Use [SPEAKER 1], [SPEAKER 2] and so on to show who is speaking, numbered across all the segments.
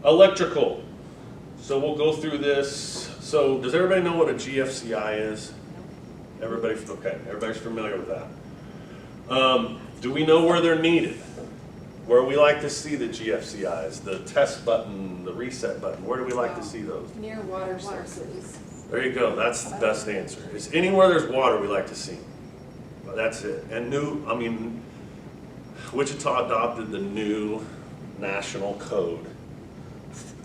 [SPEAKER 1] Electrical. So we'll go through this. So does everybody know what a GFCI is? Everybody, okay, everybody's familiar with that. Do we know where they're needed? Where we like to see the GFCIs, the test button, the reset button, where do we like to see those?
[SPEAKER 2] Near water sources.
[SPEAKER 1] There you go, that's the best answer. It's anywhere there's water we like to see. That's it. And Wichita adopted the new national code.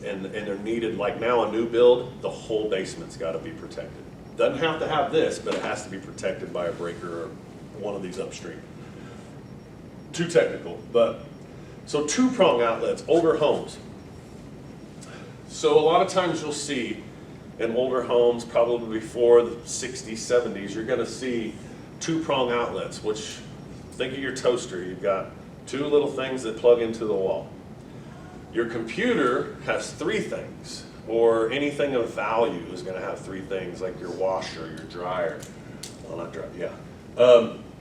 [SPEAKER 1] And they're needed, like now a new build, the whole basement's gotta be protected. Doesn't have to have this, but it has to be protected by a breaker or one of these upstream. Too technical, but, so two-prong outlets, older homes. So a lot of times you'll see in older homes, probably before the 60s, 70s, you're gonna see two-prong outlets, which, think of your toaster, you've got two little things that plug into the wall. Your computer has three things, or anything of value is gonna have three things, like your washer, your dryer, well not dryer, yeah.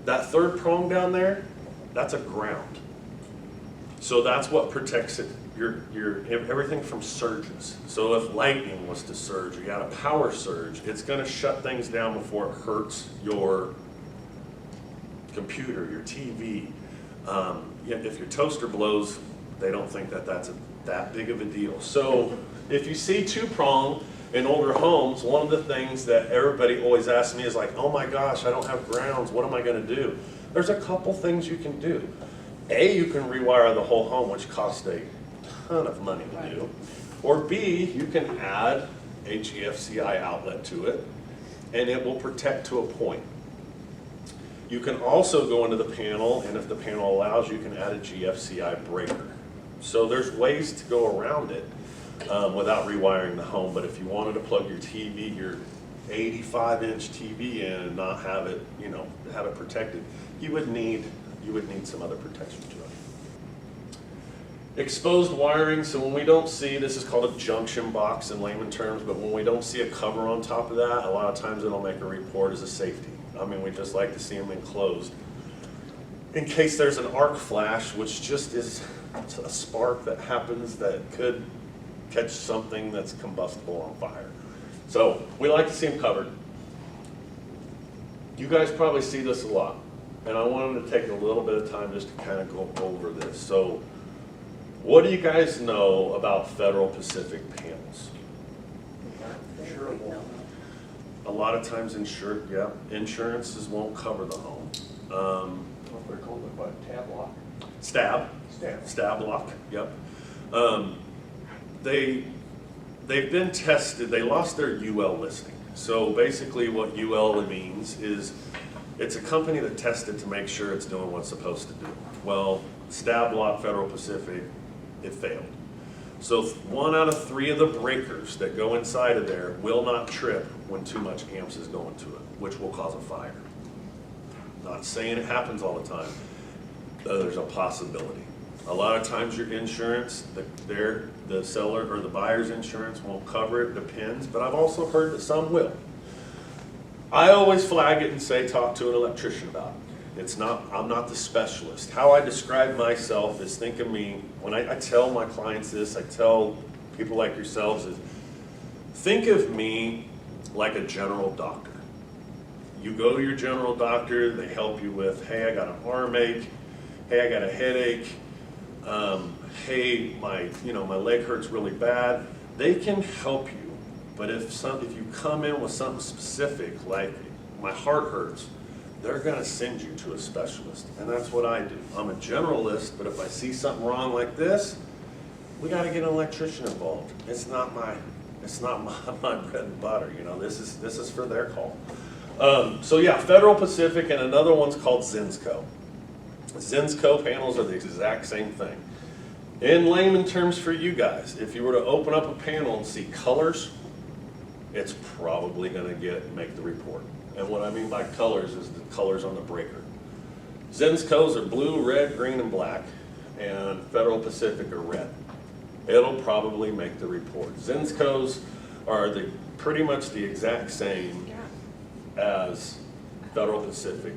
[SPEAKER 1] That third prong down there, that's a ground. So that's what protects it, everything from surges. So if lightning was to surge, or you got a power surge, it's gonna shut things down before it hurts your computer, your TV. If your toaster blows, they don't think that that's that big of a deal. So if you see two-prong in older homes, one of the things that everybody always asks me is like, oh my gosh, I don't have grounds, what am I gonna do? There's a couple things you can do. A, you can rewire the whole home, which costs a ton of money to do. Or B, you can add a GFCI outlet to it, and it will protect to a point. You can also go into the panel, and if the panel allows, you can add a GFCI breaker. So there's ways to go around it without rewiring the home, but if you wanted to plug your TV, your 85-inch TV in and not have it, have it protected, you would need some other protection to it. Exposed wiring, so when we don't see, this is called a junction box in layman terms, but when we don't see a cover on top of that, a lot of times it'll make a report as a safety. I mean, we just like to see them enclosed. In case there's an arc flash, which just is a spark that happens that could catch something that's combustible on fire. So we like to see them covered. You guys probably see this a lot, and I wanted to take a little bit of time just to kind of go over this. So what do you guys know about Federal Pacific panels? A lot of times insurances won't cover the home.
[SPEAKER 3] What they're called, what, tab lock?
[SPEAKER 1] Stab lock, yep. They've been tested, they lost their UL listing. So basically what UL means is it's a company that tested to make sure it's doing what it's supposed to do. Well, Stab Lock Federal Pacific, it failed. So 1 out of 3 of the breakers that go inside of there will not trip when too much amps is going to it, which will cause a fire. Not saying it happens all the time, though there's a possibility. A lot of times your insurance, the seller or the buyer's insurance won't cover it, depends, but I've also heard that some will. I always flag it and say talk to an electrician about it. I'm not the specialist. How I describe myself is, think of me, when I tell my clients this, I tell people like yourselves, is think of me like a general doctor. You go to your general doctor, they help you with, hey, I got an arm ache, hey, I got a headache, hey, my leg hurts really bad. They can help you, but if you come in with something specific, like my heart hurts, they're gonna send you to a specialist, and that's what I do. I'm a generalist, but if I see something wrong like this, we gotta get an electrician involved. It's not my bread and butter, this is for their call. So yeah, Federal Pacific, and another one's called Zinsco. Zinsco panels are the exact same thing. In layman terms for you guys, if you were to open up a panel and see colors, it's probably gonna make the report. And what I mean by colors is the colors on the breaker. Zinsco's are blue, red, green, and black, and Federal Pacific are red. It'll probably make the report. Zinsco's are pretty much the exact same as Federal Pacific,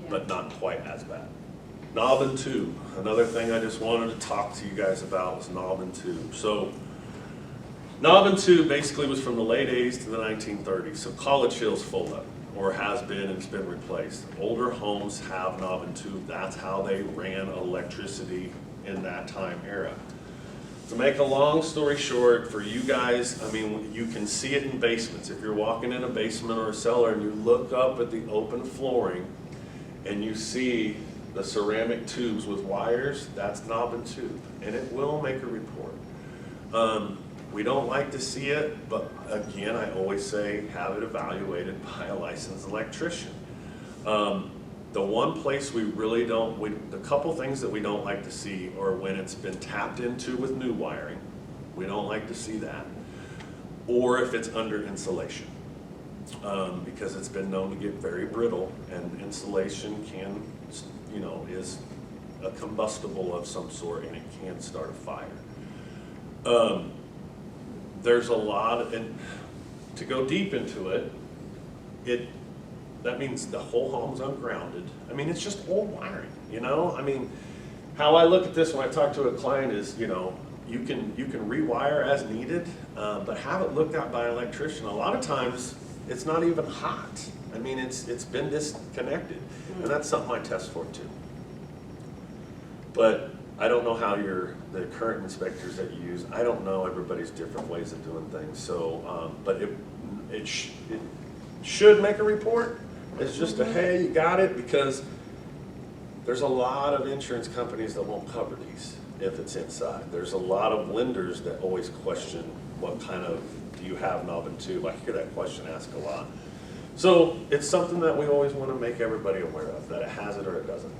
[SPEAKER 1] but not quite as bad. Knob and tube. Another thing I just wanted to talk to you guys about was knob and tube. So Knob and tube basically was from the late 80s to the 1930s, so College Hill's full of it, or has been, and it's been replaced. Older homes have knob and tube, that's how they ran electricity in that time era. To make a long story short, for you guys, I mean, you can see it in basements. If you're walking in a basement or a cellar and you look up at the open flooring and you see the ceramic tubes with wires, that's knob and tube, and it will make a report. We don't like to see it, but again, I always say have it evaluated by a licensed electrician. The one place we really don't, the couple things that we don't like to see are when it's been tapped into with new wiring. We don't like to see that. Or if it's under insulation. Because it's been known to get very brittle, and insulation can, you know, is a combustible of some sort, and it can start a fire. There's a lot, and to go deep into it, that means the whole home's ungrounded. I mean, it's just old wiring, you know? I mean, how I look at this when I talk to a client is, you know, you can rewire as needed, but have it looked at by an electrician. A lot of times, it's not even hot. I mean, it's been disconnected, and that's something I test for too. But I don't know how the current inspectors that you use, I don't know everybody's different ways of doing things. So, but it should make a report. It's just a, hey, you got it, because there's a lot of insurance companies that won't cover these if it's inside. There's a lot of lenders that always question what kind of, do you have knob and tube? I hear that question asked a lot. So it's something that we always want to make everybody aware of, that it has it or it doesn't.